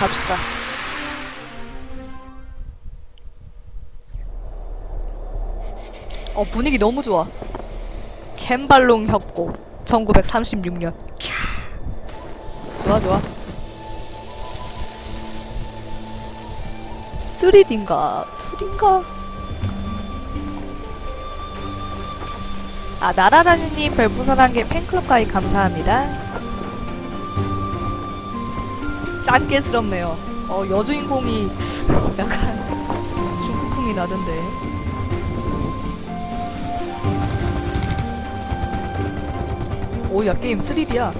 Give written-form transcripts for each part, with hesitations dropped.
갑시다. 분위기 너무 좋아. 캔발롱 협곡 1936년. 좋아 좋아. 3D인가 2D인가? 아, 나라다니님 별풍선 1개 팬클럽 가입 감사합니다. 짠깨스럽네요. 여주인공이 약간 중국풍이 나던데. 오야, 게임 3D야.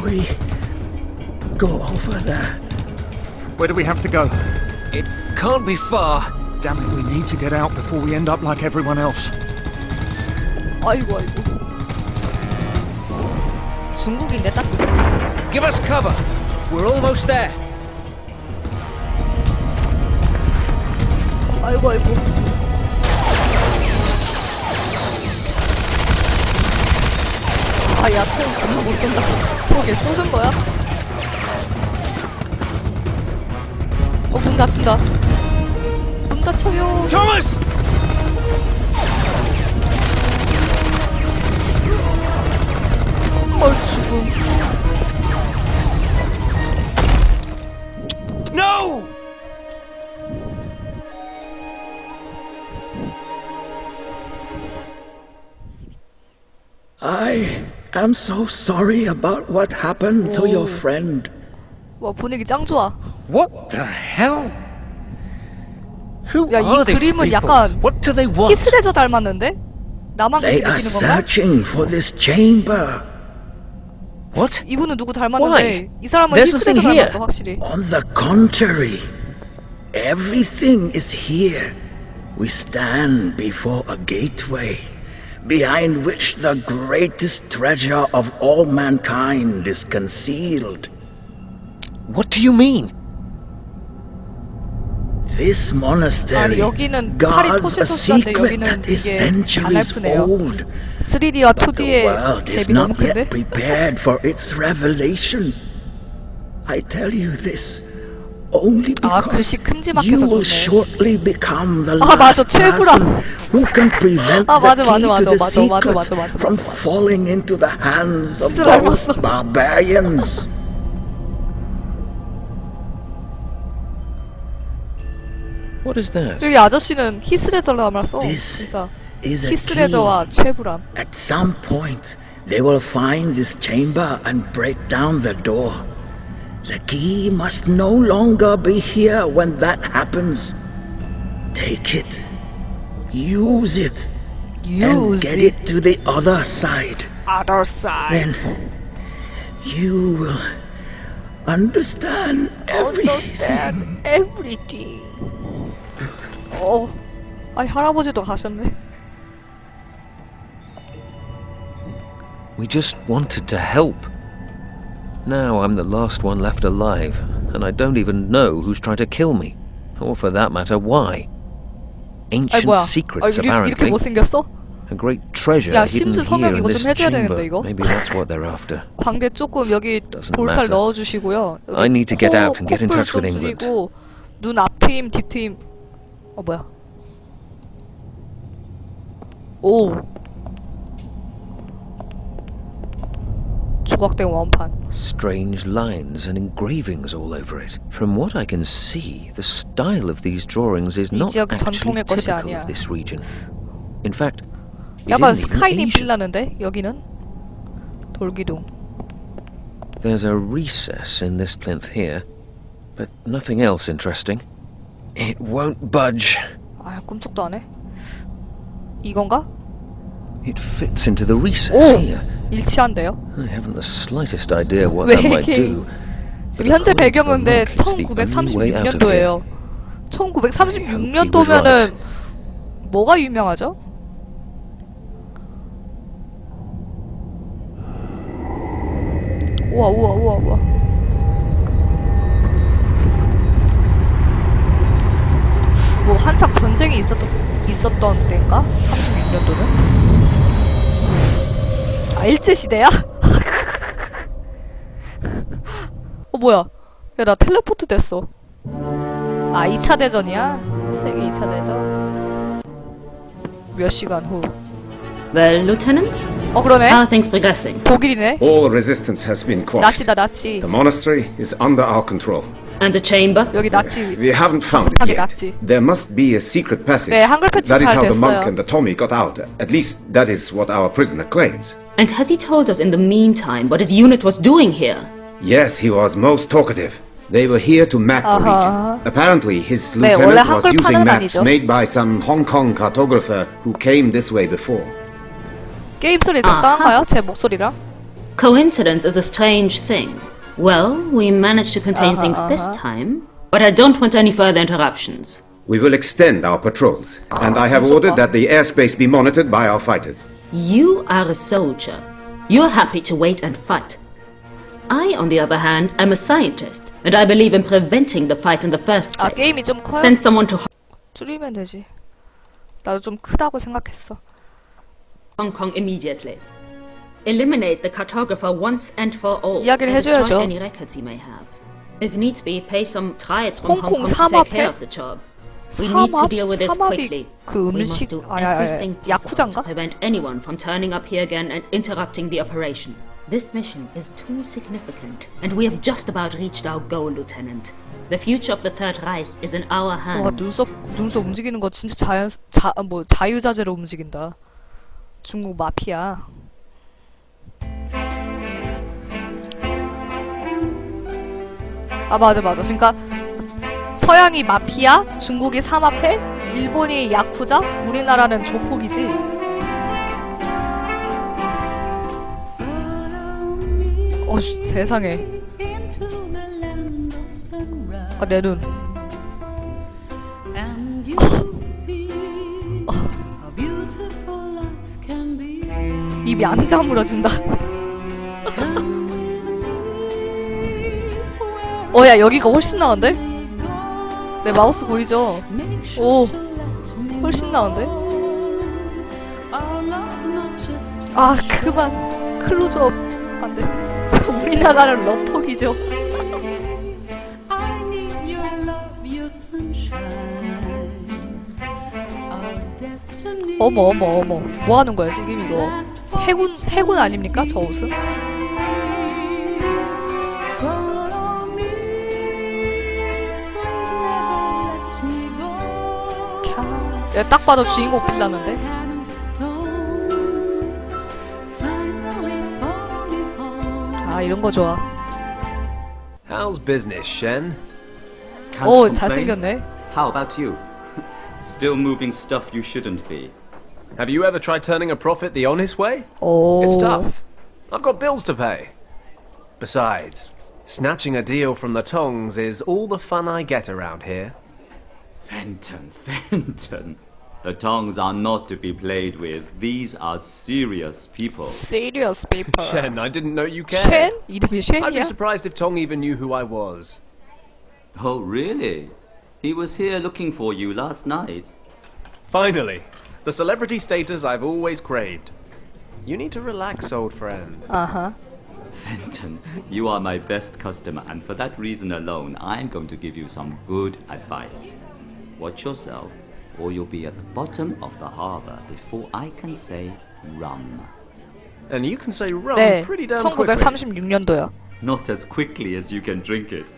We go over there. Where do we have to go? It can't be far. Damn it, we need to get out before we end up like everyone else. 아이고. 중국인데 딱. Give us cover. We're almost there. 아이고. 아, 야, 총 겁나 못 쏜다. 저게 쏘는 거야? 문 닫힌다. 문 닫혀요. Thomas! 죽음. No! I am so sorry about what happened to your friend. 와, 분위기 짱 좋아. What the hell? Who 야, 이 are these 그림은 people? 약간 What do they want? 히스레저 닮았는데? 나만 그렇게 They are 느끼는 건가? searching for this chamber. What? 이분은 누구 닮았는데 Why? 이 사람은 There's 히스레저 nothing here. 닮았어, 확실히. On the contrary, everything is here. We stand before a gateway, behind which the greatest treasure of all mankind is concealed. What do you mean? This monastery 아니, 여기는 살이 guards a 토실토실한데 secret 여기는 that is 이게 centuries 가냘프네요. old. 3D와 But the 2D의 world is 갭이 너무 not 큰데? yet prepared for its revelation. I tell you this only 아, because 글씨 큼지막해서 you will 좋네. shortly become the 아, 맞아, last 최고라. person who can prevent 아, 맞아, the key 맞아, to the 맞아, 맞아, secret 맞아, 맞아, from 맞아. falling into the hands of 진짜 those 닮았어. barbarians. What is that? 여기 아저씨는 히스레저 닮았어. This 진짜. is a 히스레저와 최불암. At some point, they will find this chamber and break down the door. The key must no longer be here when that happens. Take it. Use it. And Use get it. it to the other side. Other side. Then you will understand everything. Understand everything. 아이, 할아버지도 가셨네. We just wanted to help. Now I'm the last one left alive, and I don't even know who's trying to kill me. Or for that matter, why. 아이, Ancient 뭐야. secrets, 이렇게 apparently. 못생겼어? A great treasure 야, hidden 심즈 here 성형 in 이거 this 좀 해줘야 chamber. 되는데, 이거? Maybe that's what they're after. 광대 조금 여기 Doesn't 볼살 matter. 넣어주시고요. 여기 I need to get out and get in touch with 콧볼 좀 England. 줄이고, 눈 앞트임, 뒷트임. 뭐야. 오. 조각된 원판. Strange lines and engravings all over it. From what I can see, the style of these drawings is 이 not 지역 actually 전통의 것이 typical 아니야. of this region. In fact, it 약간 isn't even 스카이림 Asian. 빌라는데 여기는 돌기둥. There's a recess in this plinth here, but nothing else interesting. It won't budge. 아, 꿈쩍도 안 해. 이건가? It fits into the recess 오! here. 일치한데요? I haven't the slightest idea what 왜 that might 이게- do. 지금 현재 According to the 배경은 monk, it's the only way out of here. 1936년도예요. 1936년도면은 뭐가 유명하죠? 우와 우와 우와 우와. 뭐 한창 전쟁이 있었던 때인가? 36년도는? 아, 일제시대야? 뭐야? 야, 나 텔레포트 됐어. 아, 2차 대전이야? 세계 2차 대전? 몇 시간 후. Well, Lieutenant, 그러네. how are things progressing? 독일이네. All resistance has been quashed. 나치다, 나치. The monastery is under our control. And the chamber? 여기 나치. We haven't found it 습하게 yet. 낫지. There must be a secret passage. 네, 한글 패치 That is 잘 how the monk 됐어요. and the Tommy got out. At least that is what our prisoner claims. And has he told us in the meantime what his unit was doing here? Yes, he was most talkative. They were here to map the region. Apparently, his 네, 원래 lieutenant was 한글판은 using maps 아니죠. made by some Hong Kong cartographer who came this way before. 게임 소리 적당한가요? 제 목소리랑? Coincidence is a strange thing. Well, we managed to contain things this time, but I don't want any further interruptions. We will extend our patrols, and I have ordered that the airspace be monitored by our fighters. You are a soldier. You're happy to wait and fight. I, on the other hand, am a scientist, and I believe in preventing the fight in the first 아, place. 게임이 좀 커요? Send someone to 줄이면 되지. 나도 좀 크다고 생각했어. Hong Kong immediately. Eliminate the cartographer once and for all. 이야기를 And destroy 해줘야죠. any records he may have. If needs be, pay some triads from Hong 홍콩 Kong to take care 삼합해? of the job. We need to deal with this quickly. 그 We must 음식 do 아야 everything possible to 야쿠자인가? prevent anyone from turning up here again and interrupting the operation. This mission is too significant, and we have just about reached our goal, Lieutenant. The future of the Third Reich is in our 와, hands. 눈썹 움직이는 거 진짜 자유자재로 움직인다. 중국 마피아. 아, 맞아. 그러니까 서양이 마피아, 중국이 삼합해, 일본이 야쿠자, 우리나라는 조폭이지. 세상에. 아, 내 눈. 입이 안 다물어진다. 야, 여기가 훨씬 나은데? 내 마우스 보이죠? 오, 훨씬 나은데? 아, 그만. 클로즈업. 안 돼. 우리나라는 러퍽이죠. 어머. 뭐 하는 거야, 지금 이거? 해군 아닙니까? 저 옷은? 야, 딱 봐도 주인공 빌라는데? 아, 이런 거 좋아. How's business, Shen? 오, 잘생겼네. How about you? Still moving stuff you shouldn't be. Have you ever tried turning a profit the honest way? 오. It's tough. I've got bills to pay. Besides, snatching a deal from the Tongs is all the fun I get around here. Fenton. The tongues are not to be played with. These are serious people. Serious people. Shen, I didn't know you cared. 쉔? 이름이 I'd be 쉔이야? surprised if Tong even knew who I was. Oh, really? He was here looking for you last night. Finally, the celebrity status I've always craved. You need to relax, old friend. Fenton, you are my best customer, and for that reason alone, I'm going to give you some good advice. Watch yourself, or you'll be at the bottom of the harbor before I can say rum. And you can say rum 네, pretty damn quickly. 1936년도야. Not as quickly as you can drink it.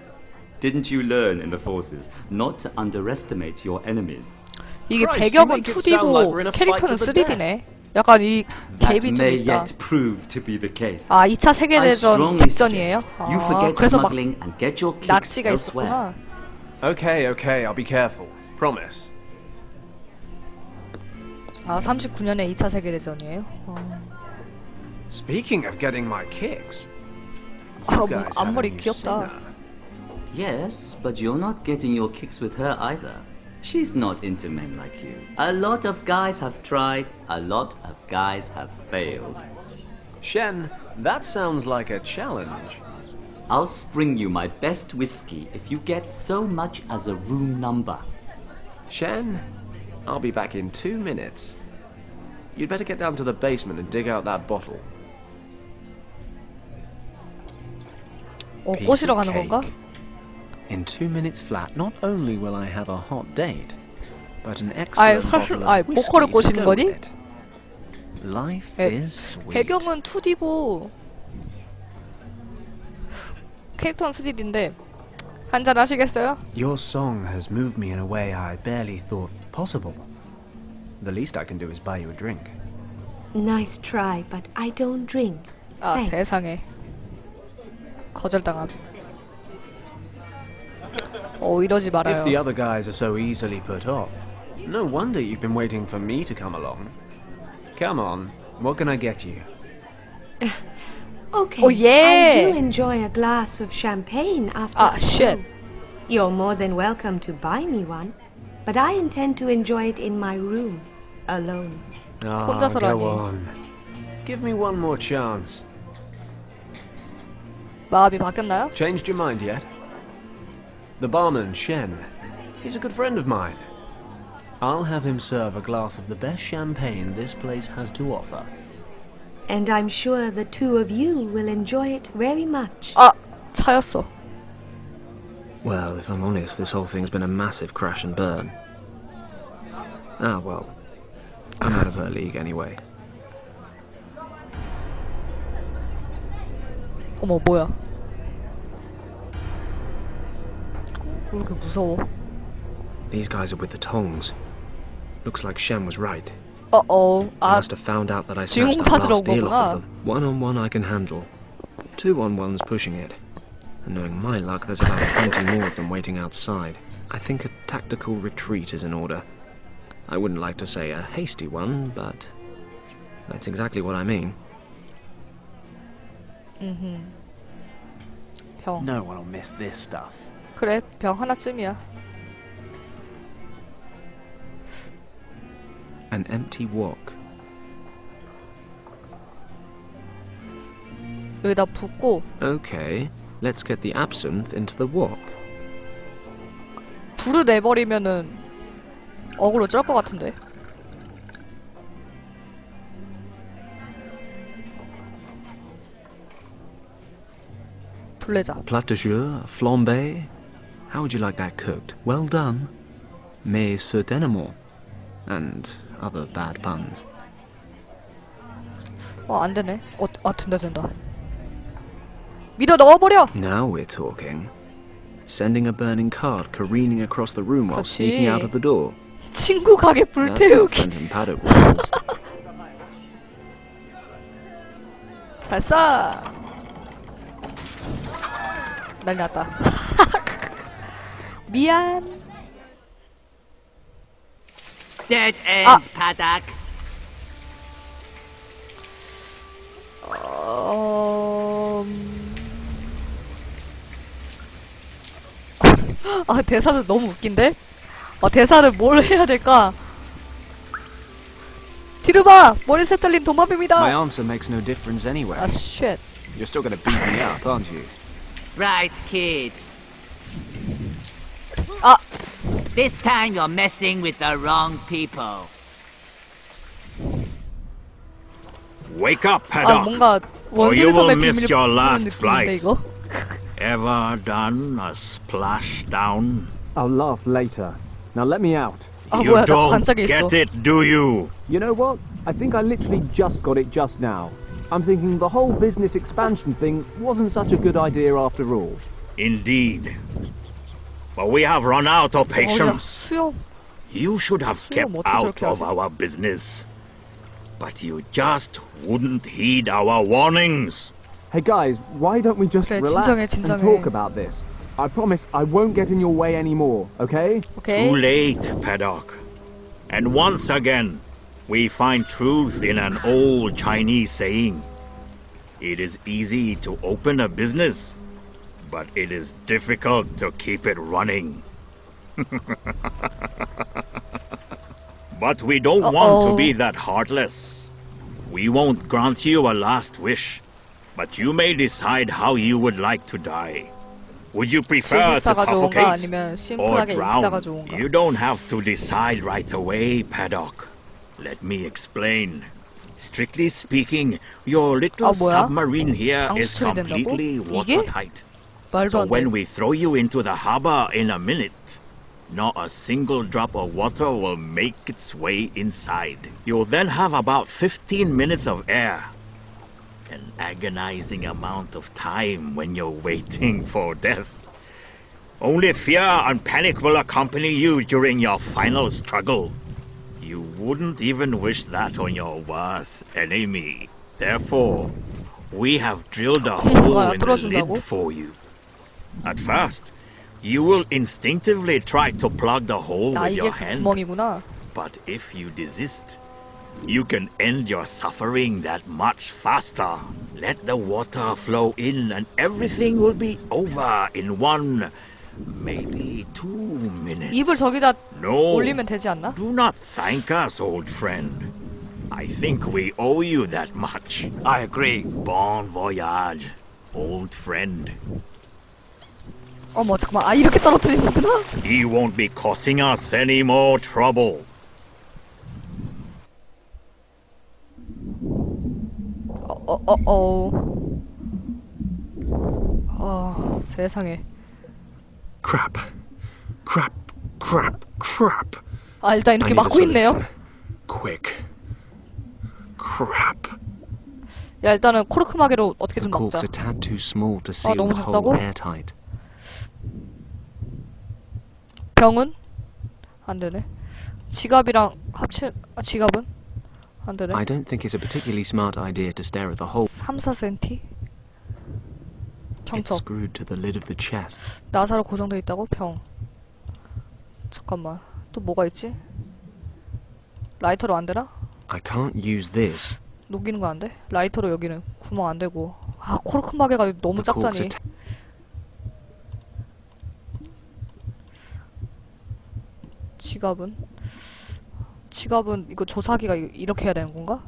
Didn't you learn in the forces not to underestimate your enemies? 이게 Christ, 배경은 you make it sound like 2D고 we're in a fight 캐릭터는 to the 3D네. 약간 이 That 갭이 좀 may 있다. yet prove to be the case. 아, 2차 I 세계대전 strongly 직전이에요? suggest you 아, forget 그래서 막 smuggling and get your kicks 낚시가 elsewhere. 있었구나. Okay, I'll be careful. Promise. 아, 39년에 2차 세계대전이에요? Speaking of getting my kicks, 아, you 뭔가 guys have a 앞머리 new 귀엽다. singer. Yes, but you're not getting your kicks with her either. She's not into men like you. A lot of guys have tried, a lot of guys have failed. Shen, that sounds like a challenge. I'll spring you my best whiskey if you get so much as a room number. Shen, I'll be back in 2 minutes. You'd better get down to the basement and dig out that bottle. piece 꼬시러 of 가는 건가? cake. In 2 minutes flat, not only will I have a hot date, but an excellent bottle of 보컬을 whiskey to 꼬시는 go 거니? with it. Life 에, is sweet. 배경은 2D고 캐릭터는 3D인데 한잔 하시겠어요? Your song has moved me in a way I barely thought possible. The least I can do is buy you a drink. Nice try, but I don't drink. 아 Thanks. 세상에 거절당함. 이러지 If the 말아요. other guys are so easily put off, no wonder you've been waiting for me to come along. Come on, what can I get you? Okay. Oh, yeah. I do enjoy a glass of champagne after Ah, a shit. show. You're more than welcome to buy me one, but I intend to enjoy it in my room, alone. Ah, 혼자서라니. go on. Give me one more chance. 마음이 바뀌었나요? Changed your mind yet? The barman, Shen. He's a good friend of mine. I'll have him serve a glass of the best champagne this place has to offer. And I'm sure the two of you will enjoy it very much. 아 차였어. Well, if I'm honest, this whole thing's been a massive crash and burn. Ah, well. I'm out of her league anyway. 어머 뭐야? 왜 이렇게 무서워? These guys are with the Tongs. Looks like Shem was right. 아 They must have found out that I snatched 주인공 that 찾으러 last 온 deal 거구나. off of them. One-on-one I can handle. Two-on-one's pushing it. And knowing my luck, there's about 20 more of them waiting outside. I think a tactical retreat is in order. I wouldn't like to say a hasty one, but that's exactly what I mean. 병. No one will miss this stuff. 그래 병 하나쯤이야. An empty wok. 여기다 붓고 Okay, let's get the absinthe into the wok. 불을 내버리면은 어그로 쩔 것 같은데. 불 내자. Plat de jour, flambé. How would you like that cooked? Well done. Mais certainement. And other bad puns. 안 되네. 된다. 밀어 넣어버려. Now we're talking. Sending a burning cart careening across the room while 그렇지. sneaking out of the door. 친구 가게 That's how 불태우기. Phantom Paddock was. 발사. 난리 났다. 미안. Dead end, Paddock. 대사는 너무 웃긴데? 대사를 뭘 해야 될까? 뒤로 봐! 머리 새떨린 My 도마뱀이다! answer makes no difference anyway. 아, 쉣. You're still gonna beat me up, aren't you? Right, kid. Ah. This time you're messing with the wrong people. Wake up, Paddock. 뭔가 Or you 원숭이 will 섬의 miss 비밀을 your 푸는 last 느낌인데, flight. 이거? Ever done a splashdown? I'll laugh later. Now let me out. You 뭐야, 나 don't 반짝이 있어. get it, do you? You know what? I think I literally just got it just now. I'm thinking the whole business expansion thing wasn't such a good idea after all. Indeed. But we have run out of 야, patience. 수염. You should have 수염 kept 어떻게 out 저렇게 of 하지? our business. But you just wouldn't heed our warnings. Hey guys, why don't we just 그래, relax 진정해, and 진정해. talk about this? I promise I won't get in your way anymore, okay? 오케이. Too late, Paddock. And once again, we find truth in an old Chinese saying. It is easy to open a business, but it is difficult to keep it running. But we don't want to be that heartless. We won't grant you a last wish, but you may decide how you would like to die. Would you prefer to 질식사가 좋은가 suffocate 아니면 or 심플하게 drown? 익사가 좋은가? You don't have to decide right away, Paddock. Let me explain. Strictly speaking, your little 뭐야? submarine here is 방수 처리된다고? completely 이게? watertight. 말도 So 안 돼. when we throw you into the harbor in a minute, not a single drop of water will make its way inside. You'll then have about 15 minutes of air. An agonizing amount of time when you're waiting for death. Only fear and panic will accompany you during your final struggle. You wouldn't even wish that on your worst enemy. Therefore, we have drilled a hole in the lid for you. At first, you will instinctively try to plug the hole with your hand. 구멍이구나. But if you desist, you can end your suffering that much faster. Let the water flow in and everything will be over in 1, maybe 2 minutes. 입을 저기다 No, 올리면 되지 않나? do not thank us, old friend. I think we owe you that much. I agree. Bon voyage, old friend. 어머 잠깐만. 아 이렇게 떨어뜨리는구나. He won't be causing us any more trouble. 세상에. Crap. Crap. Crap. Crap. 아 일단 이렇게 I need a 막고 있네요. solution. Quick. Crap. 야 일단은 코르크 마개로 어떻게 The 좀 막자. cork's a tad too small to seal 너무 the hole 작다고? airtight. 병은? 안 되네. 지갑이랑 합친 지갑은? 안 되네. I don't think it's a particularly smart idea to stare at the hole. 3-4cm? It's 경첩. screwed to the lid of the chest. 나사로 고정돼 있다고? 병. 잠깐만. 또 뭐가 있지? 라이터로 안 되나? I can't use this. 녹이는 거 안 돼? 라이터로 여기는 구멍 안 되고. 아 코르크 마개가 너무 The cork's 작다니. 지갑은? 지갑은 이거 조사기가 이렇게 해야 되는 건가?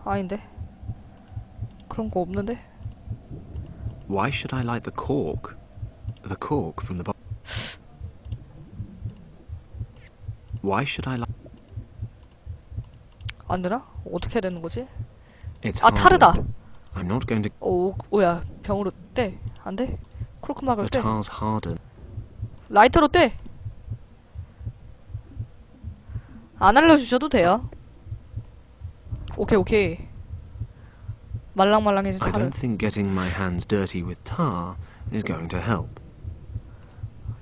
아닌데. 그런 거 없는데? Why should I light the cork? The cork from the bottom. Why should I light? 안 되나? 어떻게 해야 되는 거지? It's 아 타르다. hardened. I'm not going to. 오야 병으로 떼. 안 돼? 코르크 마개로 The 떼. tar's hardened. 라이터로 떼. 안 알려주셔도 돼요. 오케이. 말랑말랑해진 I 타르. don't think getting my hands dirty with tar is going to help.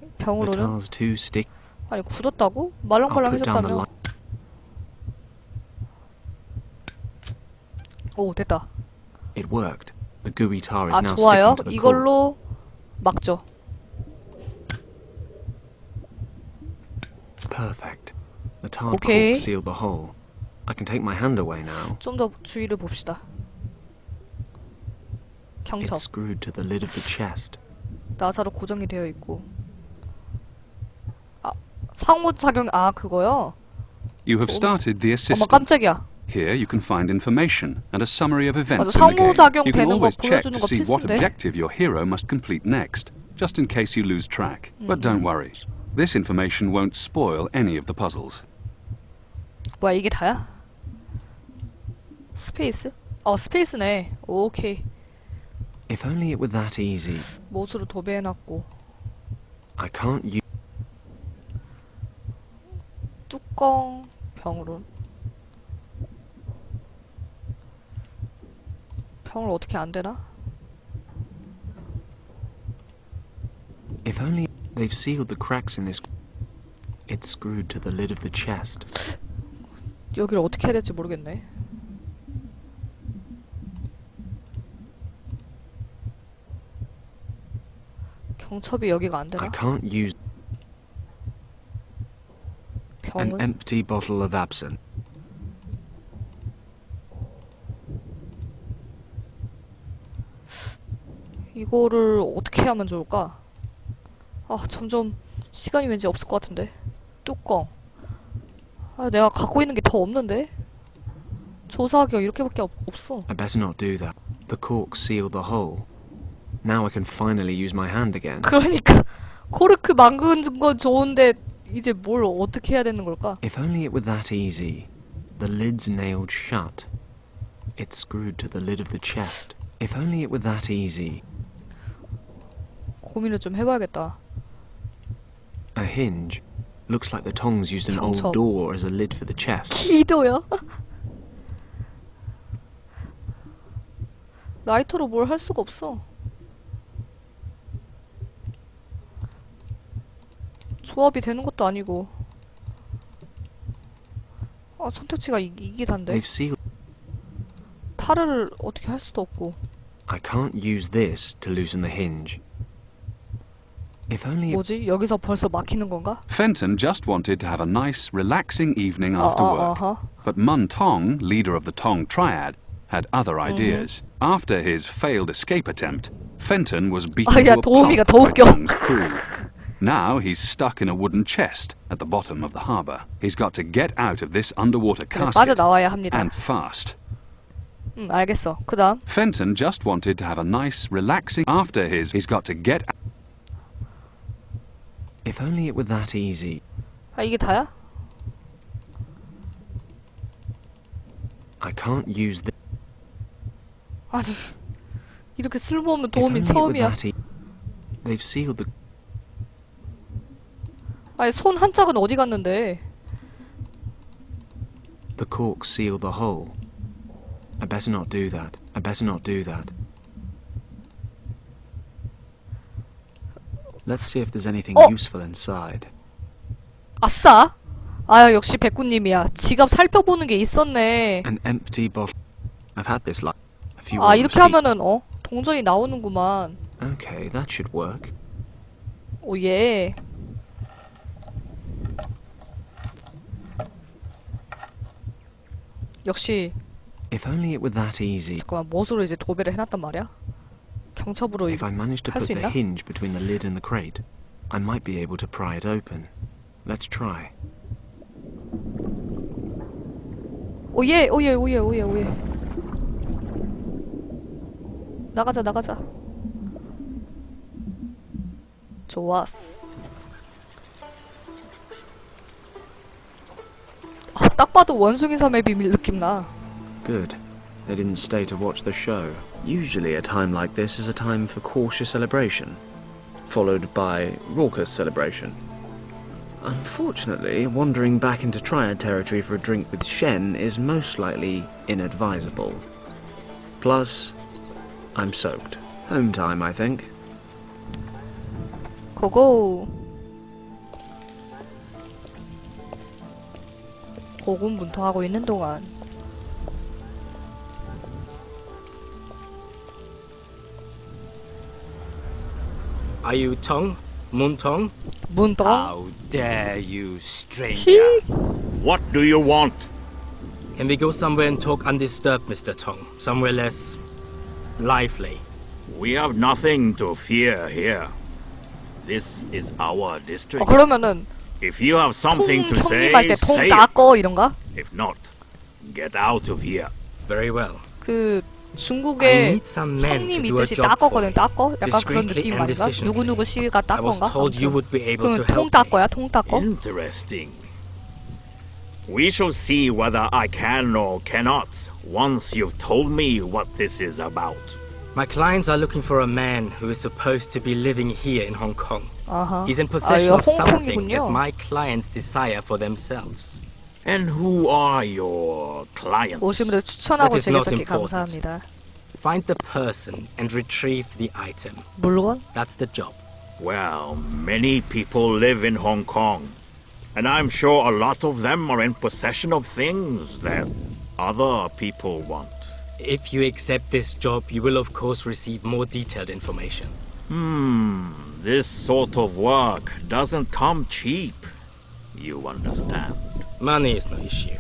The 병으로는? tar's too sticky. 아니 굳었다고? I'll put down the 말랑말랑해졌다며. light. 오 됐다. It worked. The gooey tar is 아 now 좋아요. sticking to the cork. 이걸로 막죠. Perfect. The tarred Okay. cork sealed the hole. I can take my hand away now. 좀 더 주의를 봅시다. 경첩. It's screwed to the lid of the chest. 나사로 고정이 되어 있고. 아 상호작용 그거요? You have started the 어머 assistant. 깜짝이야. Here you can find information and a summary of events 맞아, in the game. 상호작용 You can 되는 거 always check 보여주는 to 거 see what 필수인데. objective your hero must complete next, just in case you lose track. But don't worry. This information won't spoil any of the puzzles. 뭐야 이게 다야? 스페이스? 스페이스네. 오케이. If only it were that easy. 못으로 도배해놨고. I can't use. 뚜껑 병으로. 병을 어떻게 안 되나? If only they've sealed the cracks in this. It's screwed to the lid of the chest. 여기를 어떻게 해야 될지 모르겠네. 경첩이 여기가 안 되나? I can't use an 병은? empty bottle of absinthe. 이거를 어떻게 하면 좋을까? 아 점점 시간이 왠지 없을 것 같은데. 뚜껑. 아 내가 갖고 있는 게 더 없는데? 조사하기가 이렇게밖에 없어. I better not do that. The cork sealed the hole. Now I can finally use my hand again. 그러니까 코르크 망근 건 좋은데 이제 뭘 어떻게 해야 되는 걸까? If only it were that easy. The lid's nailed shut. It's screwed to the lid of the chest. If only it were that easy. 고민을 좀 해봐야겠다. A hinge. Looks like the Tongs used an 경첩. old door as a lid for the chest. 기도요? 라이터로 뭘 할 수가 없어. 조합이 되는 것도 아니고. 아, 선택지가 이게 단데. They've sealed. 타르를 어떻게 할 수도 없고. I can't use this to loosen the hinge. If only it... 뭐지? 여기서 벌써 막히는 건가? Fenton just wanted to have a nice, relaxing evening after work. But Mun Tong, leader of the Tong Triad, had other ideas. After his failed escape attempt, Fenton was beaten to a pulp by Tong's crew. Now he's stuck in a wooden chest at the bottom of the harbour. He's got to get out of this underwater casket, 빠져나와야 합니다. and fast. 알겠어. 그다음. Fenton just wanted to have a nice, relaxing... After his... He's got to get... If only it were that easy. 아, 이게 다야? I can't use this. 아니, 이렇게 쓸모없는 도움이 처음이야. They've sealed the... 아니, 손 한 짝은 어디 갔는데? The cork sealed the hole. I better not do that. I better not do that. Let's see if there's anything useful inside. 아싸! 아유, 역시 백구님이야. 지갑 살펴보는 게 있었네. An empty bottle. I've had this like a few. 아, 이렇게 하면은 동전이 나오는구만. Okay, that should work. 오 예. 역시. If only it were that easy. 잠깐만, 못으로 이제 도배를 해놨단 말이야? 경첩으로 If I managed to put the 있나? hinge between the lid and the crate, I might be able to pry it open. Let's try. 오예, 오예, 오예, 오예, 오예. 나가자, 나가자. 좋았어. 아, 딱 봐도 원숭이 섬의 비밀 느낌 나. Good. They didn't stay to watch the show. Usually a time like this is a time for cautious celebration, followed by raucous celebration. Unfortunately, wandering back into Triad territory for a drink with Shen is most likely inadvisable. Plus, I'm soaked. Home time, I think. 고고. 고군분투하고 있는 동안 Are you Tong? Moon Tong? Moon Tong? How dare you, stranger? What do you want? Can we go somewhere and talk undisturbed, Mr. Tong? Somewhere less lively. We have nothing to fear here. This is our district. 그러면은 If you have something to say, 통님할 때 통 say 닦어 이런가? it. If not, get out of here. Very well. 그 중국의 형님 있듯이 닦어거든, 닦어? 약간 그런 느낌 아닌가? 누구누구 씨가 닦건가? 그럼 통 닦어야, 통 닦어? Interesting. We shall see whether I can or cannot once you've told me what this is about. My clients are looking for a man who is supposed to be living here in Hong Kong. He's in possession of something that my clients desire for themselves. And who are your clients? 오신 분들 추천하고 제게적기 감사합니다. Find the person and retrieve the item. 물건? That's the job. Well, many people live in Hong Kong, and I'm sure a lot of them are in possession of things that other people want. If you accept this job, you will of course receive more detailed information. This sort of work doesn't come cheap. You understand? Money is no issue.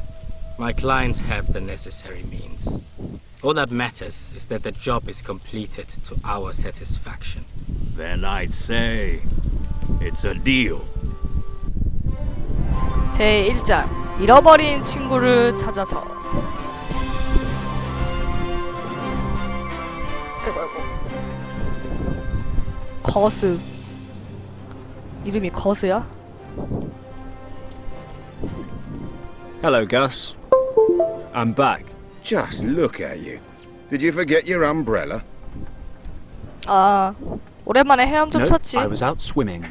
My clients have the necessary means. All that matters is that the job is completed to our satisfaction. Then I'd say it's a deal. 제1장 잃어버린 친구를 찾아서. 아이고. 거스. 이름이 거스야? Hello, Gus. I'm back. Just look at you. Did you forget your umbrella? 아, 오랜만에 헤엄 좀 No, 쳤지. I was out swimming.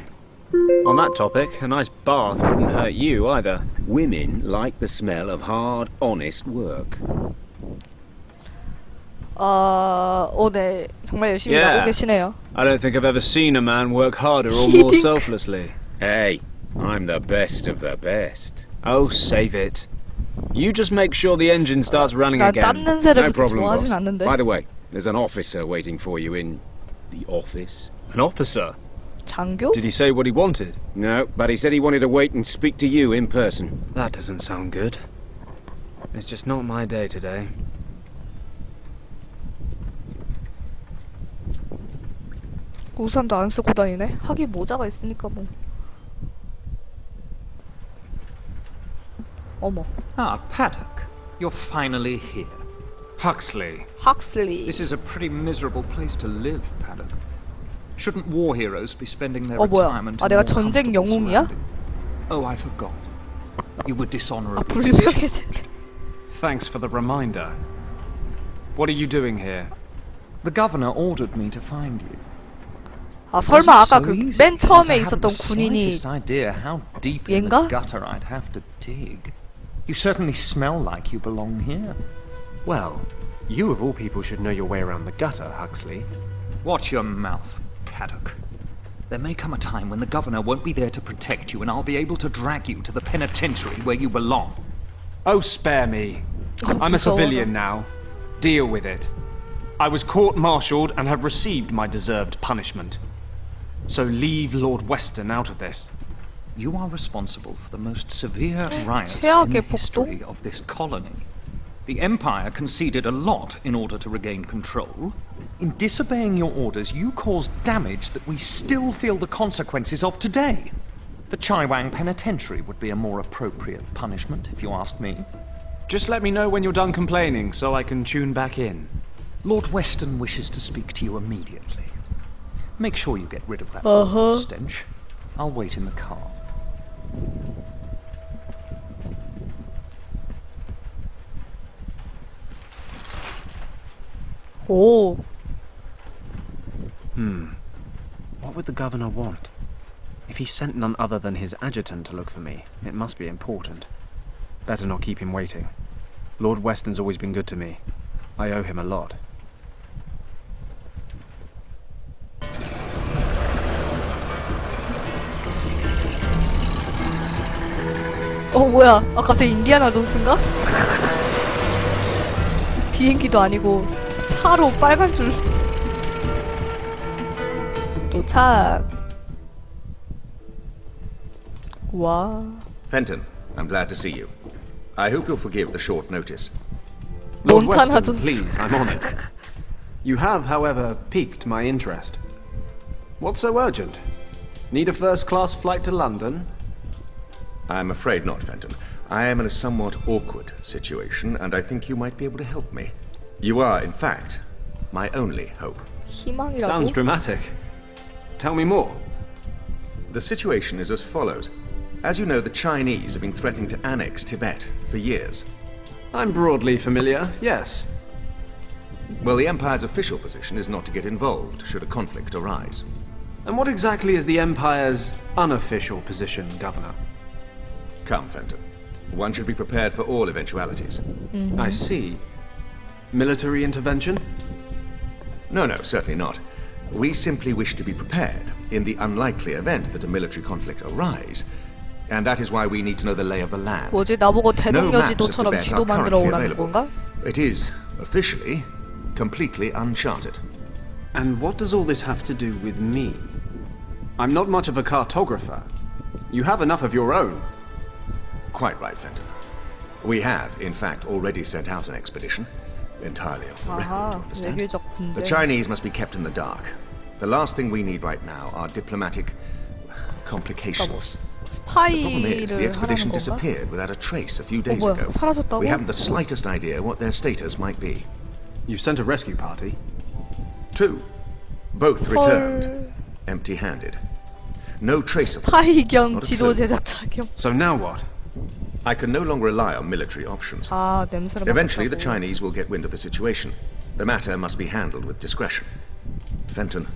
On that topic, a nice bath wouldn't hurt you either. Women like the smell of hard, honest work. 네. 정말 열심히 일하고 계시네요. I don't think I've ever seen a man work harder or more selflessly. Hey, I'm the best of the best. Oh, save it. You just make sure the engine starts running 난 again. 땀 냄새를 No 그렇게 problem, 좋아하진 boss. 않는데. By the way, there's an officer waiting for you in the office. An officer? 장교? Did he say what he wanted? No, but he said he wanted to wait and speak to you in person. That doesn't sound good. It's just not my day today. 우산도 안 쓰고 다니네? 하긴 모자가 있으니까 뭐. 어머. Ah, Paddock. You're finally here. Huxley. Huxley. This is a pretty miserable place to live, Paddock. Shouldn't war heroes be spending their 뭐야? retirement 아, in 내가 more 전쟁 comfortable 영웅이야? surroundings? Oh, I forgot. You were dishonorable. 불명예제대. Thanks for the reminder. What are you doing here? The governor ordered me to find you. 아, 설마 아까 그 맨 처음에 있었던 군인이 얘인가? Gutter I'd have to dig. You certainly smell like you belong here. Well, you of all people should know your way around the gutter, Huxley. Watch your mouth, Paddock. There may come a time when the governor won't be there to protect you and I'll be able to drag you to the penitentiary where you belong. Oh, spare me. I'm a civilian now. Deal with it. I was court-martialed and have received my deserved punishment. So leave Lord Weston out of this. You are responsible for the most severe riots in the history of this colony. The Empire conceded a lot in order to regain control. In disobeying your orders, you caused damage that we still feel the consequences of today. The Chaiwang Penitentiary would be a more appropriate punishment, if you ask me. Just let me know when you're done complaining so I can tune back in. Lord Weston wishes to speak to you immediately. Make sure you get rid of that stench. I'll wait in the car. 오. What would the governor want? If he sent none other than his adjutant to look for me, it must be important. Better not keep him waiting. Lord Weston's always been good to me. I owe him a lot. 뭐야? 아, 갑자기 인디아나 존스인가? 비행기도 아니고 차로 빨간 줄. 도착. 와. Fenton, I'm glad to see you. I hope you'll forgive the short notice. Lord 몬타나 Weston, 존스. please, I'm on it. You have, however, piqued my interest. What's so urgent? Need a first-class flight to London? I'm afraid not, Fenton. I am in a somewhat awkward situation, and I think you might be able to help me. You are, in fact, my only hope. 희망이라고? Sounds dramatic. Tell me more. The situation is as follows. As you know, the Chinese have been threatening to annex Tibet for years. I'm broadly familiar, yes. Well, the Empire's official position is not to get involved should a conflict arise. And what exactly is the Empire's unofficial position, Governor? Come, Fenton. One should be prepared for all eventualities. I see. Military intervention? No, certainly not. We simply wish to be prepared in the unlikely event that a military conflict arise. And that is why we need to know the lay of the land. 뭐지? 나보고 No maps of 대동여지도처럼 Tibet 지도 are 만들어 currently 오라는 available. 건가? It is, officially, completely uncharted. And what does all this have to do with me? I'm not much of a cartographer. You have enough of your own. Quite right, Fenton. We have, in fact, already sent out an expedition. Entirely off the record, you understand? 외교적 분쟁. The Chinese must be kept in the dark. The last thing we need right now are diplomatic complications. The problem is, the 스파이를 expedition 하라는 건가? disappeared without a trace a few days 뭐야? ago. 사라졌다고? We haven't the slightest idea what their status might be. You sent a rescue party? 2. Both returned, empty-handed. No trace of them. 스파이 겸 Not a 지도 clue. 제작자 겸. So now what? I can no longer rely on military options. 아, 냄새를 Eventually, the 맡았다고. Chinese will get wind of the situation. The matter must be handled with discretion. Fenton,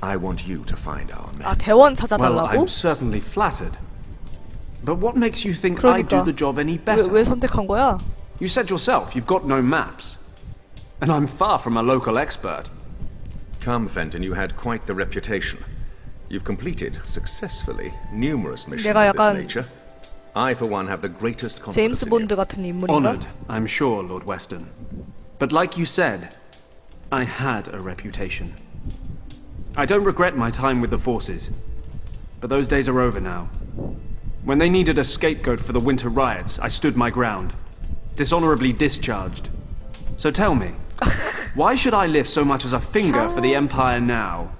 I want you to find our men. 아, 대원 Well, 찾아달라고? I'm certainly flattered. But what makes you think I 그러니까 do the job any better? 왜 선택한 거야? You said yourself you've got no maps. And I'm far from a local expert. Come, Fenton, you had quite the reputation. You've completed, successfully, numerous missions 내가 of this 약간 nature. I, for one, have the greatest 제임스 confidence in 본드 you. 같은 인물인가? Honored, I'm sure, Lord Weston. But like you said, I had a reputation. I don't regret my time with the forces. But those days are over now. When they needed a scapegoat for the winter riots, I stood my ground. Dishonorably discharged. So tell me, why should I lift so much as a finger for the Empire now?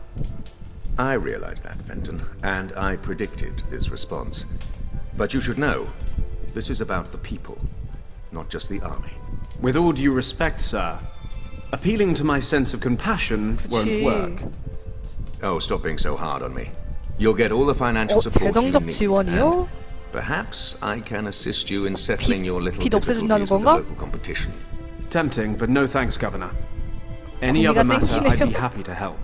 I realize that, Fenton, and I predicted this response. But you should know, this is about the people, not just the army. With all due respect, sir, appealing to my sense of compassion won't work. Oh, stop being so hard on me. You'll get all the financial support you 재정적 need. 지원이요? And perhaps I can assist you in settling your little 빚 difficulties 없애준다는 with the 건가? local competition. Tempting, but no thanks, Governor. Any other matter, I'd be happy to help.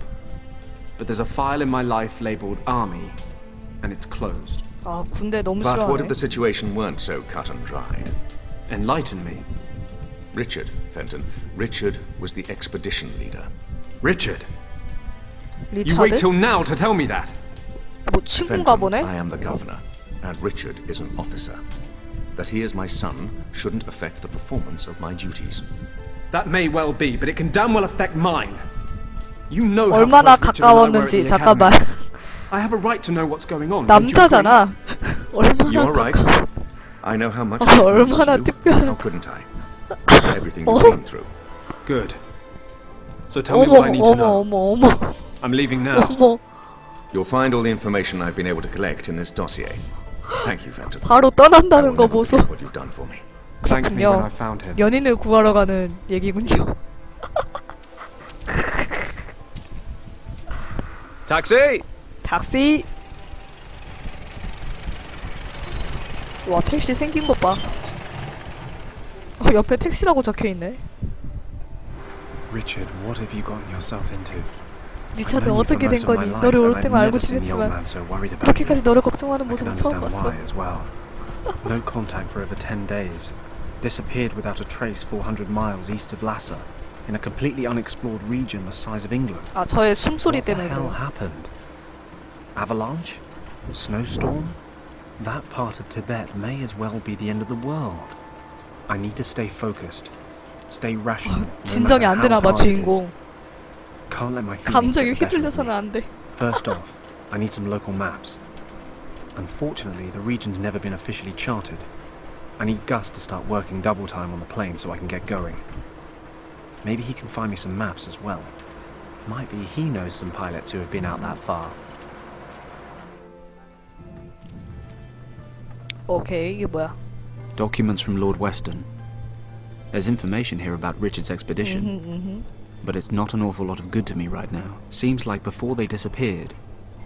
But there's a file in my life labeled Army, and it's closed. 아, 군대 너무 But what if 싫어하네. the situation weren't so cut and dried? Enlighten me. Richard, Fenton. Richard was the expedition leader. Richard? You wait 리차드? till now to tell me that. 뭐 친구인가 Fenton, 보네? I am the governor, and Richard is an officer. That he is my son shouldn't affect the performance of my duties. That may well be, but it can damn well affect mine. You know how 얼마나 close Richard and I were at 가까웠는지 the 잠깐만. academy. I have a right to know what's going on. don't you agree? 남자잖아. 얼마나 You're right. 가까워. I know how much 아, it means to 얼마나 you. 특별한. How couldn't I? After everything you've been through. Good. So tell me what I need to know. 어머. I'm leaving now. 어머. You'll find all the information I've been able to collect in this dossier. Thank you, Fenton. 바로 I 떠난다는 will 거 never 보소. forget what you've done for me. Thanked me when 그렇군요. I found him. 연인을 구하러 가는 얘기군요. Taxi! 택시. 와, 택시 생긴 것 봐. 옆에 택시라고 적혀 있네. Richard, what have you gotten yourself into? 리차드 어떻게 된 거니? 너를 올 때만 알고 지냈지만 이렇게까지 너를 걱정하는 모습은 처음 봤어. No contact for over 10 days. Disappeared without a trace 400 miles east of Lhasa, in a completely unexplored region the size of England. 아, 저의 숨소리 What the 때문에 hell 그래. happened? Avalanche? Snowstorm? That part of Tibet may as well be the end of the world. I need to stay focused. Stay rational. 진정이 안 되나 봐, 주인공. Can't let my feelings 감정이 get the better of 휘둘려서는 me. 안 돼. First off, I need some local maps. Unfortunately, the region's never been officially charted. I need Gus to start working double time on the plane so I can get going. Maybe he can find me some maps as well. Might be he knows some pilots who have been out that far. 오케이, 이게 뭐야? Documents from Lord Weston. There's information here about Richard's expedition. But it's not an awful lot of good to me right now. Seems like before they disappeared,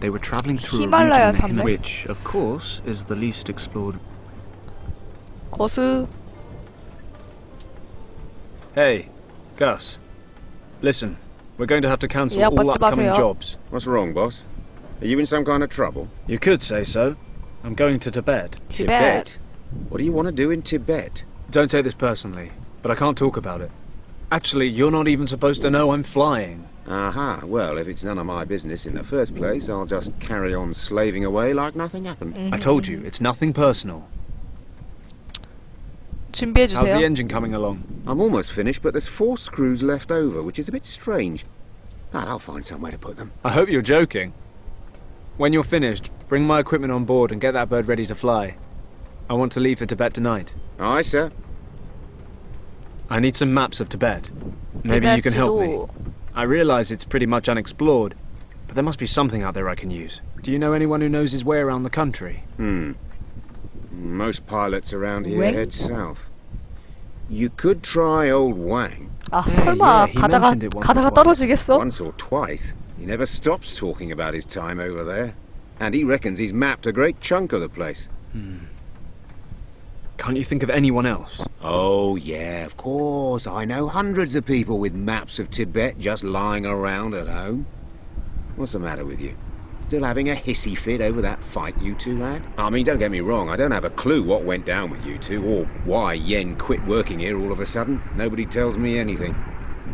they were traveling through a region 히말라야 in the 산맥? Himalayas, which, of course, is the least explored. 거스. Hey, Gus. Listen, we're going to have to cancel 야, all 받지 upcoming 마세요. jobs. What's wrong, boss? Are you in some kind of trouble? You could say so. I'm going to Tibet. Tibet. What do you want to do in Tibet? Don't take this personally, but I can't talk about it. Actually, you're not even supposed to know I'm flying. Aha, well, if it's none of my business in the first place, I'll just carry on slaving away like nothing happened. I told you, it's nothing personal. How's the 준비해주세요. engine coming along? I'm almost finished, but there's 4 screws left over, which is a bit strange. But I'll find somewhere to put them. I hope you're joking. When you're finished, bring my equipment on board and get that bird ready to fly. I want to leave for Tibet tonight. Aye, sir. I need some maps of Tibet. Maybe you can help me. I realize it's pretty much unexplored, but there must be something out there I can use. Do you know anyone who knows his way around the country? Most pilots around here Wang? head south. You could try old Wang. 아, 설마 he 가다가 mentioned it once or twice. 떨어지겠어? Once or twice. He never stops talking about his time over there. And he reckons he's mapped a great chunk of the place. Can't you think of anyone else? Oh, yeah, of course. I know hundreds of people with maps of Tibet just lying around at home. What's the matter with you? Still having a hissy fit over that fight you two had? I mean, don't get me wrong, I don't have a clue what went down with you two, or why Yen quit working here all of a sudden. Nobody tells me anything.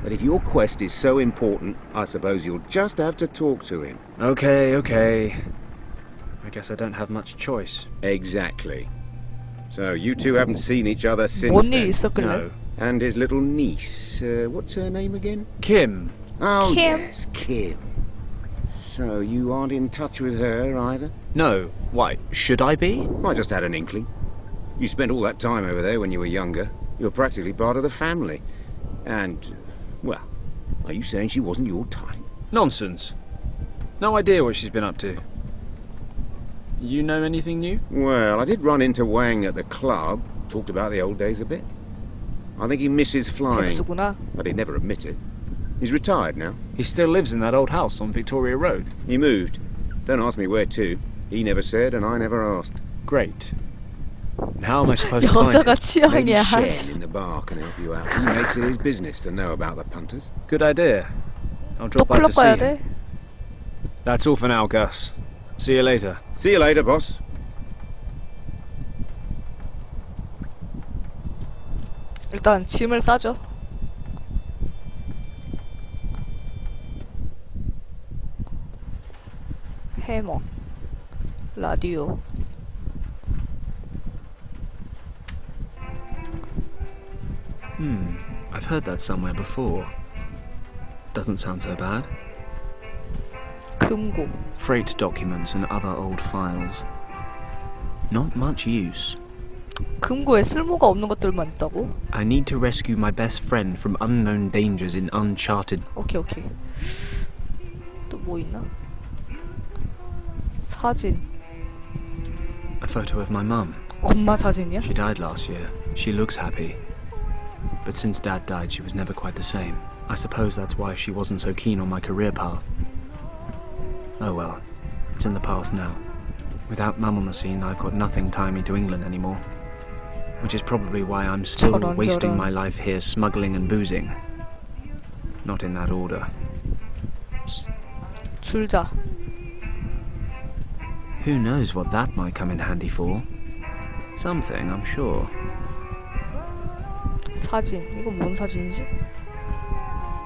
But if your quest is so important, I suppose you'll just have to talk to him. Okay. I guess I don't have much choice. Exactly. So, you two haven't seen each other since then? No. And his little niece, what's her name again? Kim. Oh, Kim. Yes, Kim. So, you aren't in touch with her either? No. Why, should I be? I just had an inkling. You spent all that time over there when you were younger. You're practically part of the family. And, well, are you saying she wasn't your type? Nonsense. No idea what she's been up to. You know anything new? Well, I did run into Wang at the club. Talked about the old days a bit. I think he misses flying, but he'd never admit it. He's retired now. He still lives in that old house on Victoria Road. He moved. Don't ask me where to. He never said, and I never asked. Great. And how am I supposed to find him? Maybe Shen in the bar can help you out. He makes it his business to know about the punters. Good idea. I'll drop by to see him. That's all for now, Gus. See you later. See you later, boss. 일단 짐을 싸죠. 해머, 라디오. I've heard that somewhere before. Doesn't sound so bad. 금고. Freight documents and other old files. Not much use. 금고에 쓸모가 없는 것들만 있다고? I need to rescue my best friend from unknown dangers in uncharted... 오케이. 또 뭐 있나? 사진. A photo of my mum. 엄마 사진이야? She died last year. She looks happy. But since Dad died, she was never quite the same. I suppose that's why she wasn't so keen on my career path. Oh well, it's in the past now. Without Mum on the scene, I've got nothing tying me to England anymore. Which is probably why I'm still wasting my life here smuggling and boozing. Not in that order. 줄자. Who knows what that might come in handy for? Something, I'm sure. 사진. 이건 뭔 사진이지?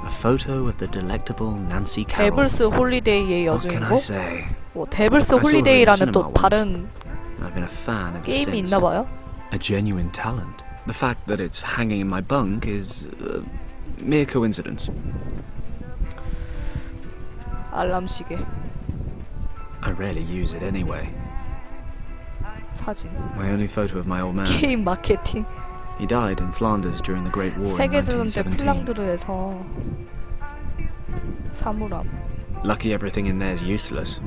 A photo of the delectable Nancy Carroll. 데블스 홀리데이의 What can I 여주인공? say? 뭐 데블스 홀리데이라는 또 다른 I've been a fan ever 게임이 since. 있나봐요. A genuine talent. The fact that it's hanging in my bunk is mere coincidence. 알람 시계. I rarely use it anyway. 사진. My only photo of my old man. 게임 마케팅. He died in Flanders during the Great War in 세계대전 때 1917. 플랑드르에서 사물함. Lucky everything in there's useless,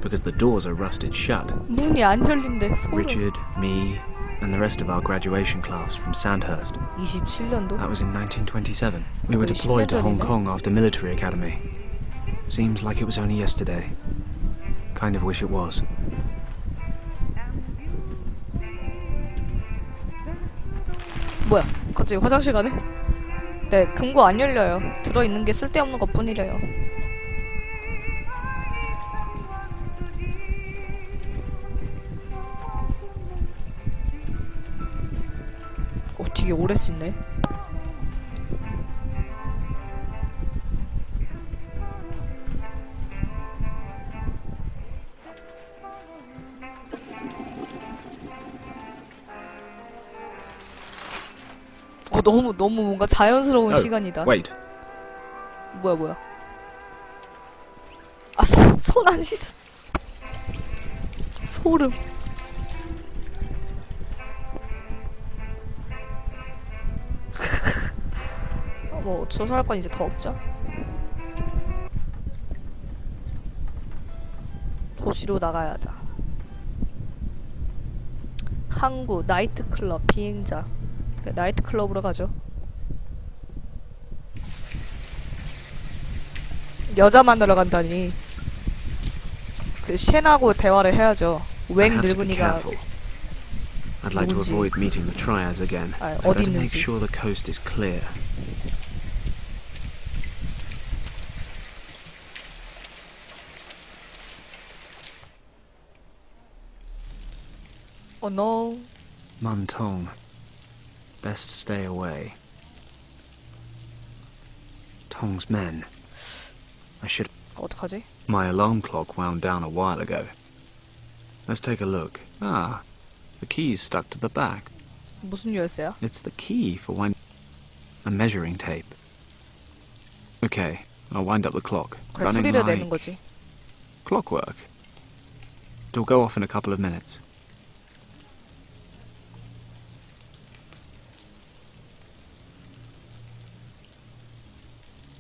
because the doors are rusted shut. 문이 안 열린대. 소름. Richard, me, and the rest of our graduation class from Sandhurst. 27년도? That was in 1927. We were deployed to Hong Kong after military academy. Seems like it was only yesterday. Kind of wish it was. 뭐야? 갑자기 화장실 가네? 네, 금고 안 열려요. 들어있는 게 쓸데없는 것 뿐이래요. 되게 오래 씻네. 너무 뭔가 자연스러운 시간이다. Wait. 뭐야? 아, 손 안 씻어. 소름. 뭐 조사할 건 이제 더 없죠. 도시로 나가야 하다. 항구 나이트클럽 비행장. 나이트클럽으로 가죠. 여자 만나러 간다니. 그 쉔하고 대화를 해야죠. 웽 늙은이가 I'd like to avoid meeting the triads again. 어디 Better make 있는지. sure the coast is clear. Oh no. Mun Tong. Best stay away. Tong's men. I should... 어떡하지? My alarm clock wound down a while ago. Let's take a look. Ah, the key's stuck to the back. 무슨 열쇠야? It's the key for wind... A measuring tape. Okay, I'll wind up the clock. 그래, 소리를 내는 거지. Clockwork. It'll go off in a couple of minutes.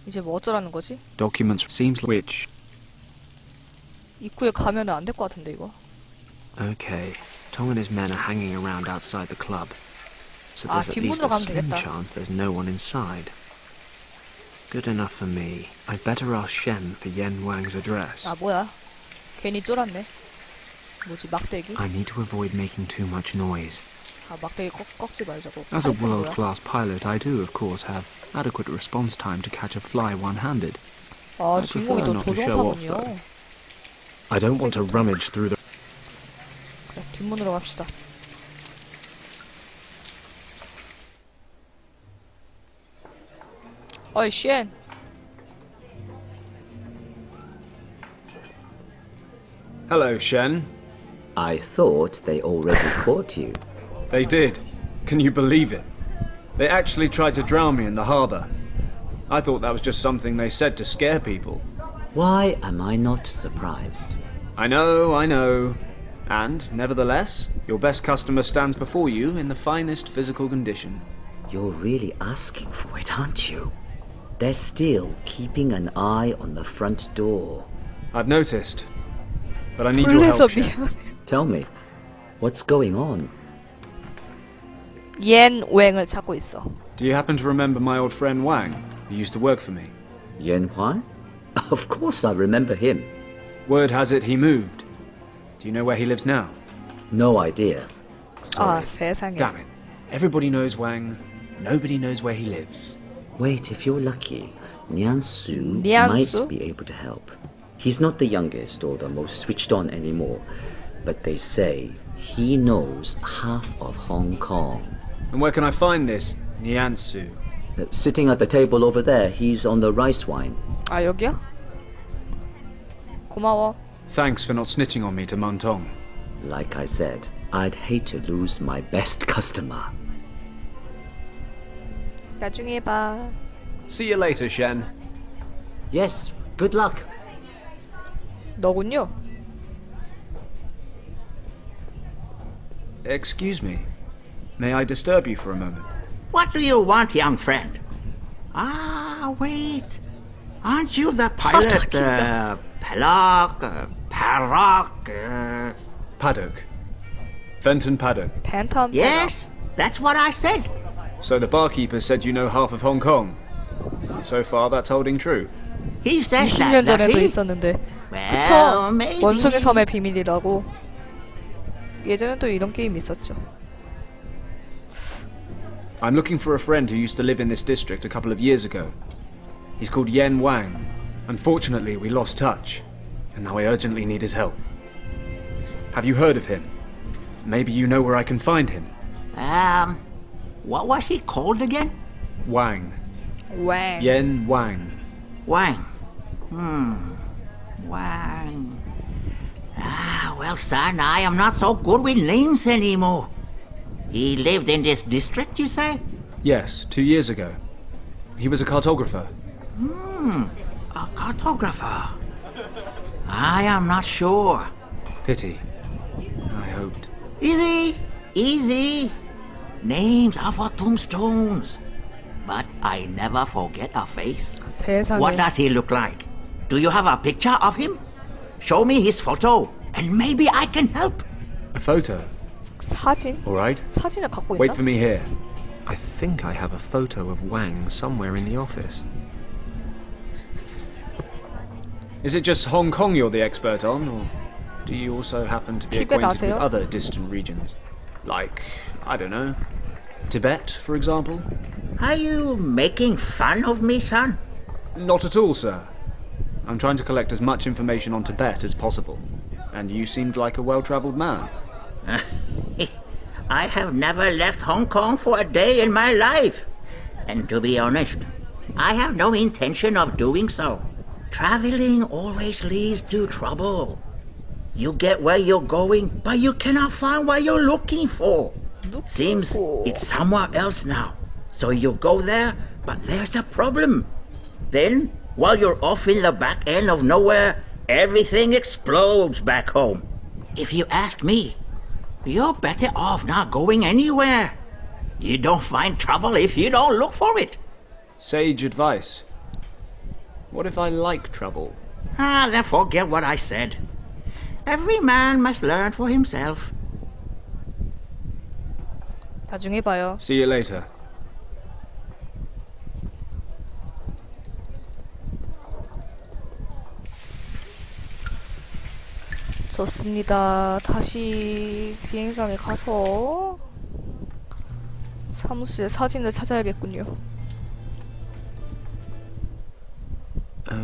이제 뭐 어쩌라는 거지? Documents seems which. 입구에 가면은 안 될 것 같은데 이거. Okay, Tong and his men are hanging around outside the club. So there's at least a slim chance there's no one inside. Good enough for me. I'd better ask Shen for Yen Wang's address. 아 뭐야? 괜히 쫄았네. 뭐지 막대기? I need to avoid making too much noise. 아 막대기 꺾지 말자고. As a world-class pilot, I do, of course, have adequate response time to catch a fly one-handed. 아 주인공이 또 조종사군요. I don't want to rummage through the... 그래, 뒷문으로 갑시다. 어이 쉔. Hello, Shen. I thought they already caught you. They did. Can you believe it? They actually tried to drown me in the harbour. I thought that was just something they said to scare people. Why am I not surprised? I know. And, nevertheless, your best customer stands before you in the finest physical condition. You're really asking for it, aren't you? They're still keeping an eye on the front door. I've noticed. But I need your help, Shen. Tell me, what's going on? 옌 웽을 찾고 있어. Do you happen to remember my old friend Wang, who used to work for me? Yen Huan? Of course I remember him. Word has it he moved. Do you know where he lives now? No idea. Sorry. 아, 세상에. Damn it. Everybody knows Wang. Nobody knows where he lives. Wait, if you're lucky, Nian Su might be able to help. He's not the youngest or the most switched on anymore, but they say he knows half of Hong Kong. And where can I find this Niansu? Sitting at the table over there, he's on the rice wine. 아, 여기야? 고마워. Thanks for not snitching on me to Mun Tong. Like I said, I'd hate to lose my best customer. 나중에 봐. See you later, Shen. Yes, good luck. 너군요. Excuse me. May I disturb you for a moment? What do you want, young friend? Ah, wait. Aren't you the pilot, Paddock. Fenton Paddock. Phantom Yes, that's what I said. So the barkeeper said you know half of Hong Kong. So far, that's holding true. He says 20년 that, 전에도 does he? 있었는데. Well, 그쵸? maybe. 원숭이 섬의 비밀이라고. 예전에 또 이런 게임 있었죠. I'm looking for a friend who used to live in this district a couple of years ago. He's called Yen Wang. Unfortunately, we lost touch, and now I urgently need his help. Have you heard of him? Maybe you know where I can find him. What was he called again? Wang. Wang. Yen Wang. Wang. Wang. Ah, well, son, I am not so good with names anymore. He lived in this district, you say? Yes, 2 years ago. He was a cartographer. A cartographer. I am not sure. Pity. I hoped. Easy, easy. Names are for tombstones. But I never forget a face. 세상에. What does he look like? Do you have a picture of him? Show me his photo, and maybe I can help. A photo? 사진? All right. 사진을 갖고 있나? Wait for me here. I think I have a photo of Wang somewhere in the office. Is it just Hong Kong you're the expert on, or do you also happen to be acquainted with other distant regions? Like, I don't know, Tibet, for example? Are you making fun of me, son? Not at all, sir. I'm trying to collect as much information on Tibet as possible, and you seemed like a well-travelled man. I have never left Hong Kong for a day in my life. And to be honest, I have no intention of doing so. Traveling always leads to trouble. You get where you're going, but you cannot find what you're looking for. Seems it's somewhere else now. So you go there, but there's a problem. Then, while you're off in the back end of nowhere, everything explodes back home. If you ask me, you're better off not going anywhere. You don't find trouble if you don't look for it. Sage advice. What if I like trouble? Then forget what I said. Every man must learn for himself. 나중에 봐요. See you later. 좋습니다. 다시 비행장에 가서 사무실에 사진을 찾아야겠군요.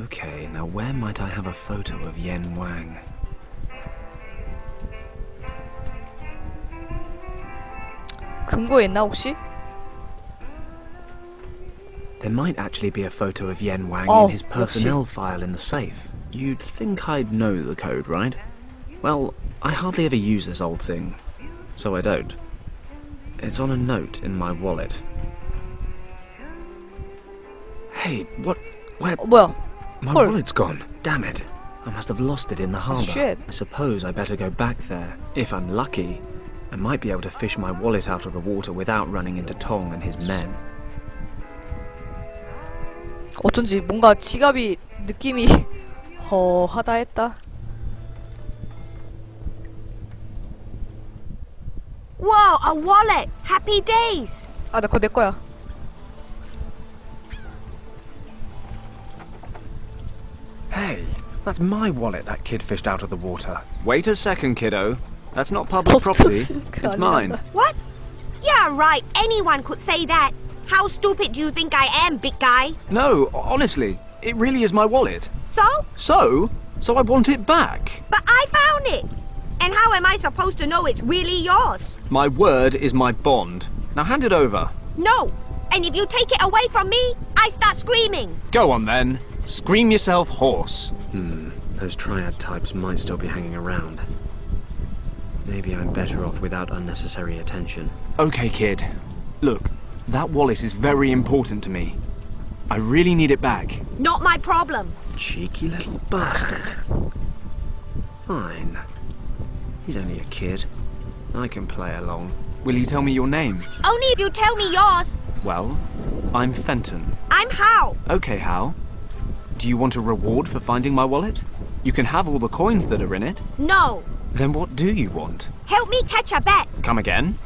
Okay, now where might I have a photo of Yen Wang? 금고에 있나 혹시? There might actually be a photo of Yen Wang Oh, in his personnel 역시. file in the safe. You'd think I'd know the code, right? Well, I hardly ever use this old thing, so I don't. It's on a note in my wallet. Hey, what? Where? 뭐야? My 헐. wallet's gone. Damn it. I must have lost it in the harbour. shit. I suppose I better go back there. If I'm lucky, I might be able to fish my wallet out of the water without running into Tong and his men. 어쩐지 뭔가 지갑이 느낌이 허하다 했다. Whoa, a wallet! Happy days! 아, 나 그거 내 거야. Hey, that's my wallet that kid fished out of the water. Wait a second, kiddo. That's not public property. It's mine. What? Yeah, right. Anyone could say that. How stupid do you think I am, big guy? No, honestly, it really is my wallet. So? So I want it back. But I found it! And how am I supposed to know it's really yours? My word is my bond. Now hand it over. No! And if you take it away from me, I start screaming! Go on then. Scream yourself hoarse. Those triad types might still be hanging around. Maybe I'm better off without unnecessary attention. Okay, kid. Look, that wallet is very important to me. I really need it back. Not my problem. Cheeky little bastard. Fine. He's only a kid. I can play along. Will you tell me your name? Only if you tell me yours. Well, I'm Fenton. I'm Hao. Okay, Hal. Do you want a reward for finding my wallet? You can have all the coins that are in it. No. Then what do you want? Help me catch a bat. Come again?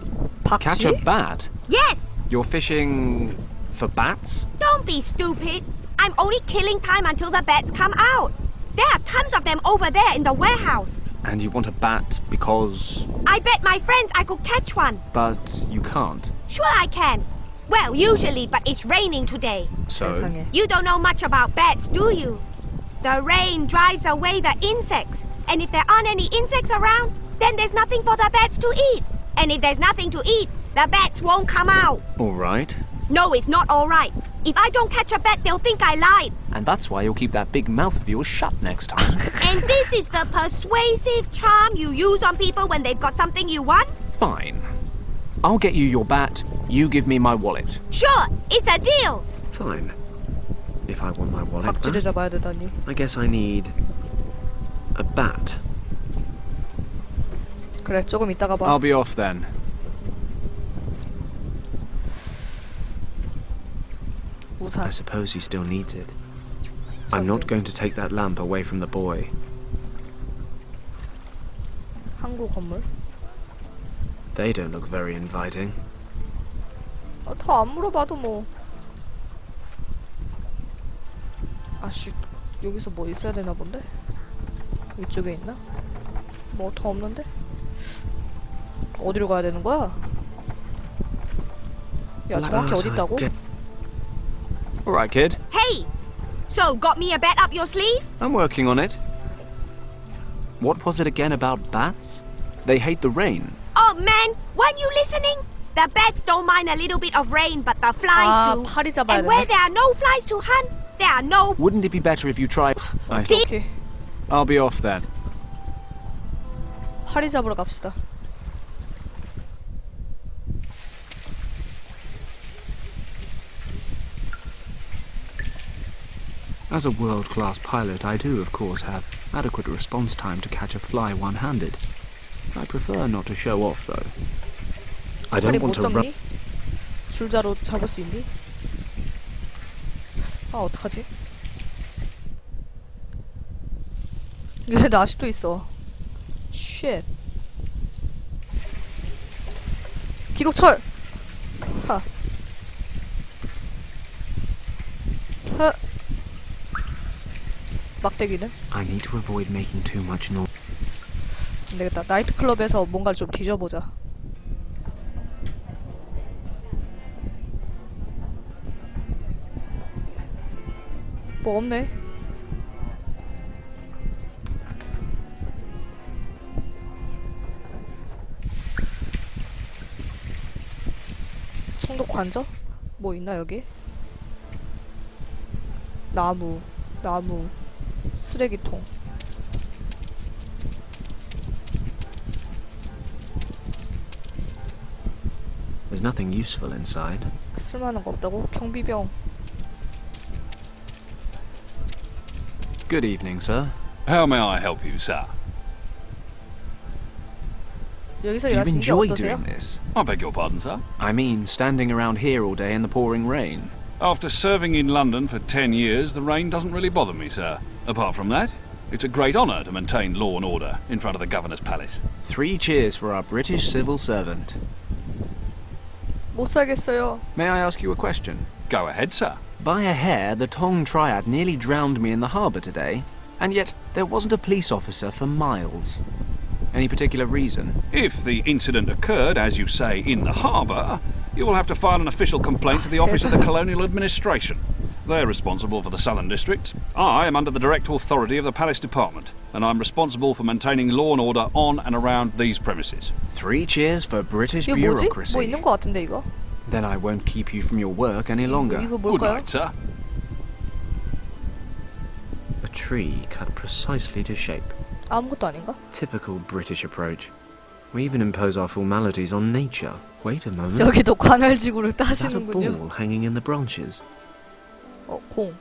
Catch a bat? Yes. You're fishing for bats? Don't be stupid. I'm only killing time until the bats come out. There are tons of them over there in the warehouse. And you want a bat because... I bet my friends I could catch one. But you can't. Sure I can. Well, usually, but it's raining today. So? You don't know much about bats, do you? The rain drives away the insects. And if there aren't any insects around, then there's nothing for the bats to eat. And if there's nothing to eat, the bats won't come out. All right. No, it's not all right. If I don't catch a bat, they'll think I lied. And that's why you'll keep that big mouth of yours shut next time. And this is the persuasive charm you use on people when they've got something you want? Fine. I'll get you your bat, you give me my wallet. Sure, it's a deal. Fine. If I want my wallet 박쥐를 back, 잡아야 되다니. I guess I need a bat. 그래, 조금 이따가 봐. I'll be off then. I suppose he still needs it. I'm not going to take that lamp away from the boy. 항구 건물? They don't look very inviting. 더 안 물어봐도 뭐. 아씨, 여기서 뭐 있어야 되나 본데? 이쪽에 있나? 뭐 더 없는데? 어디로 가야 되는 거야? 야, 정확히 어디 있다고? Alright, kid. Hey! So, got me a bat up your sleeve? I'm working on it. What was it again about bats? They hate the rain. up, man! Weren't you listening? The bats don't mind a little bit of rain, but the flies do. 파리 잡아야 And 되네. where there are no flies to hunt, there are no... Wouldn't it be better if you tried... 오케이. I'll be off then. 파리 잡으러 갑시다. As a world-class pilot, I do, of course, have adequate response time to catch a fly one-handed. I prefer not to show off, though. I don't want to rub... 줄자로 잡을 수 있니? 아, 어떡하지? 얘 나 아직도 있어. 쉣. 기록철! 하. 하. 막대기는? I need to avoid making too much noise. 안 되겠다. 나이트클럽에서 뭔가를 좀 뒤져보자. 뭐 없네. 총독 관저? 뭐 있나 여기? 나무, 쓰레기통. There's nothing useful inside. 쓸만한 거 없다고? 경비병. Good evening, sir. How may I help you, sir? 여기서 Do you 일하시는 게 enjoy 어떠세요? doing this? I beg your pardon, sir? I mean, standing around here all day in the pouring rain. After serving in London for 10 years, the rain doesn't really bother me, sir. Apart from that, it's a great honour to maintain law and order in front of the Governor's palace. 3 cheers for our British civil servant. 못 살겠어요. May I ask you a question? Go ahead, sir. By a hair, the Tong Triad nearly drowned me in the harbour today, and yet there wasn't a police officer for miles. Any particular reason? If the incident occurred, as you say, in the harbour, you will have to file an official complaint to the Office of the Colonial Administration. They're responsible for the Southern District. I am under the direct authority of the Palace Department, and I'm responsible for maintaining law and order on and around these premises. 3 cheers for British 이거 뭐지? bureaucracy. 뭐 있는 거 같은데 이거? Then I won't keep you from your work any longer. 이거 Good 뭘까요? night, sir. A tree cut precisely to shape. 아무것도 아닌가? Typical British approach. We even impose our formalities on nature. Wait a moment. 여기도 관할지구를 Is that a 따시는군요. ball hanging in the branches? 공.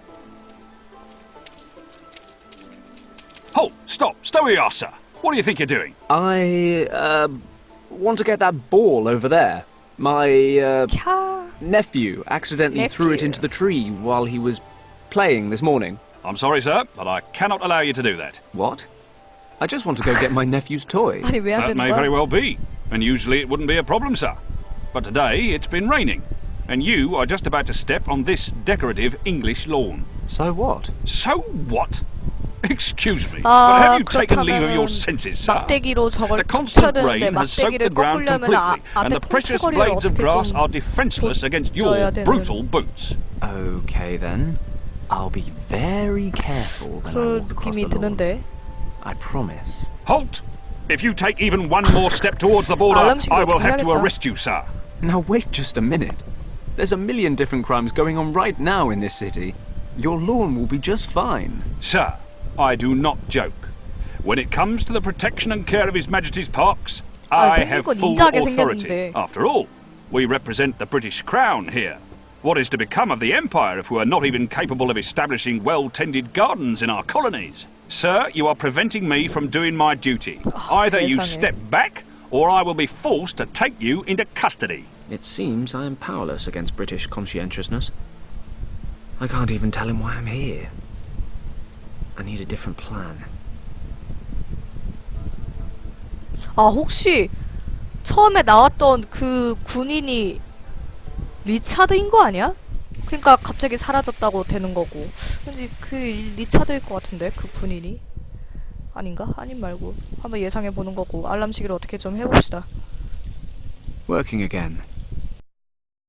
Halt! Stop! Stay where you are, sir. What do you think you're doing? I, want to get that ball over there. My, nephew accidentally threw it into the tree while he was playing this morning. I'm sorry, sir, but I cannot allow you to do that. What? I just want to go get my nephew's toy. 아니 왜 안 That 되는 may 거야? very well be, and usually it wouldn't be a problem, sir. But today it's been raining, and you are just about to step on this decorative English lawn. So what? So what? Excuse me, but have you taken leave of your 그렇다면 senses, sir? 막대기로 저걸 The 쳐야 constant 되는데 rain has soaked 막대기를 the ground 꺾으려면 completely, and 앞에 the precious 콩태거리를 blades of 어떻게 grass 좀 are defenseless against your 둬야 되는- brutal boots. Okay then. I'll be very careful when I 그럴 walk across 느낌이 the lawn. 드는데. I promise. Halt! If you take even one more step towards the border, 알람시계를 I will 어떻게 have to 해야겠다. arrest you, sir. Now wait just a minute. There's a million different crimes going on right now in this city. Your lawn will be just fine. Sir, I do not joke. When it comes to the protection and care of His Majesty's parks, I have 생긴 건 full 인자하게 authority. 생겼는데. After all, we represent the British Crown here. What is to become of the Empire if we are not even capable of establishing well-tended gardens in our colonies? Sir, you are preventing me from doing my duty. Either you 세상에. step back, or I will be forced to take you into custody. It seems I am powerless against British conscientiousness. I can't even tell him why I'm here. I need a different plan. 아 혹시 처음에 나왔던 그 군인이 리차드인 거 아니야? 그러니까 갑자기 사라졌다고 되는 거고. 왠지 그 리차드일 것 같은데 그 군인이 아닌가? 아님 말고 한번 예상해 보는 거고 알람 시계를 어떻게 좀 해봅시다. Working again.